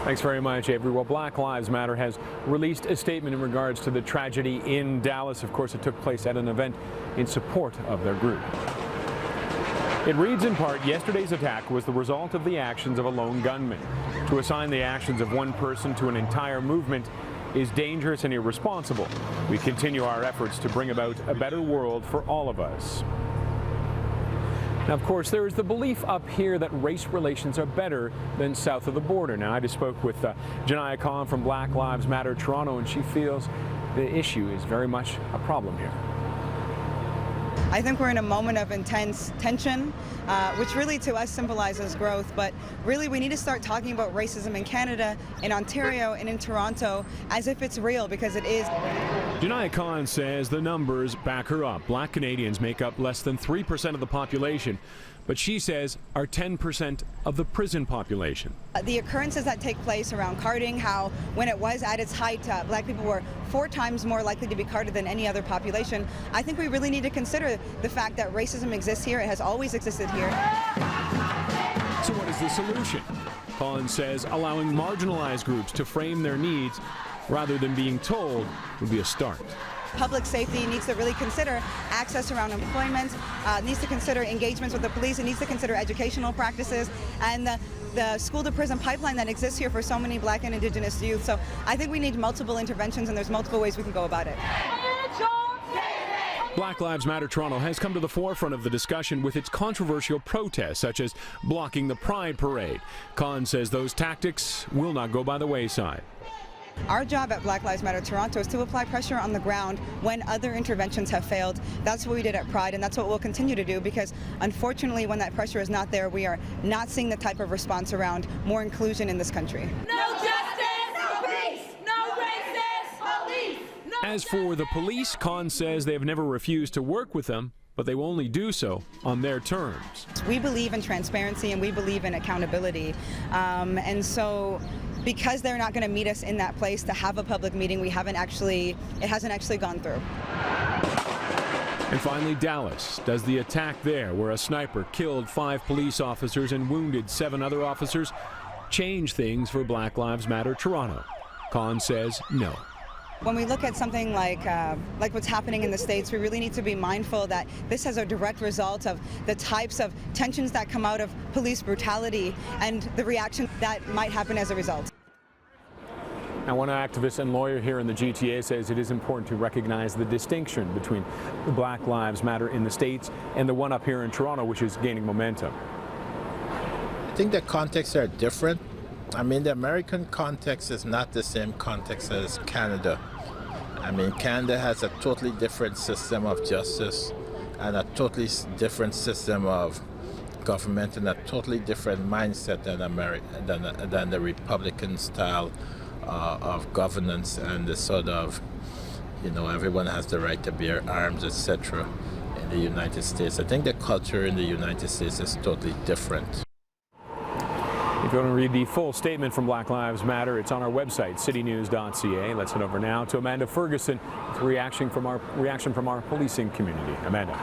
Thanks very much, Avery. Well, Black Lives Matter has released a statement in regards to the tragedy in Dallas. Of course, it took place at an event in support of their group. It reads in part, yesterday's attack was the result of the actions of a lone gunman. To assign the actions of one person to an entire movement is dangerous and irresponsible. We continue our efforts to bring about a better world for all of us. Now, of course, there is the belief up here that race relations are better than south of the border. Now, I just spoke with Janiyah Khan from Black Lives Matter Toronto, and she feels the issue is very much a problem here. I think we're in a moment of intense tension, which really to us symbolizes growth, but really we need to start talking about racism in Canada, in Ontario, and in Toronto as if it's real, because it is. Janiyah Khan says the numbers back her up. Black Canadians make up less than 3% of the population, but she says are 10% of the prison population. The occurrences that take place around carding, how when it was at its height, black people were 4 times more likely to be carded than any other population. I think we really need to consider the fact that racism exists here. It has always existed here. So what is the solution? Khan says allowing marginalized groups to frame their needs rather than being told would be a start. Public safety needs to really consider access around employment, needs to consider engagements with the police, it needs to consider educational practices, and the school-to-prison pipeline that exists here for so many Black and Indigenous youth. So I think we need multiple interventions, and there's multiple ways we can go about it. Black Lives Matter Toronto has come to the forefront of the discussion with its controversial protests, such as blocking the Pride Parade. Khan says those tactics will not go by the wayside. Our job at Black Lives Matter Toronto is to apply pressure on the ground when other interventions have failed. That's what we did at Pride, and that's what we'll continue to do, because unfortunately when that pressure is not there, we are not seeing the type of response around more inclusion in this country. No justice, no peace, no racist police. No. As for the police, Khan says they have never refused to work with them, but they will only do so on their terms. We believe in transparency and we believe in accountability, and so because they're not going to meet us in that place to have a public meeting, it hasn't actually gone through. And finally, Dallas does the attack there, where a sniper killed 5 police officers and wounded 7 other officers, change things for Black Lives Matter Toronto? Khan says no. When we look at something like what's happening in the States, we really need to be mindful that this has a direct result of the types of tensions that come out of police brutality and the reaction that might happen as a result. Now, one activist and lawyer here in the GTA says it is important to recognize the distinction between the Black Lives Matter in the States and the one up here in Toronto, which is gaining momentum. I think the contexts are different. I mean, the American context is not the same context as Canada. I mean, Canada has a totally different system of justice and a totally different system of government and a totally different mindset than the Republican style of governance and the sort of, you know, everyone has the right to bear arms, etc. in the United States. I think the culture in the United States is totally different. If you want to read the full statement from Black Lives Matter, it's on our website, citynews.ca. Let's head over now to Amanda Ferguson with reaction from our policing community. Amanda.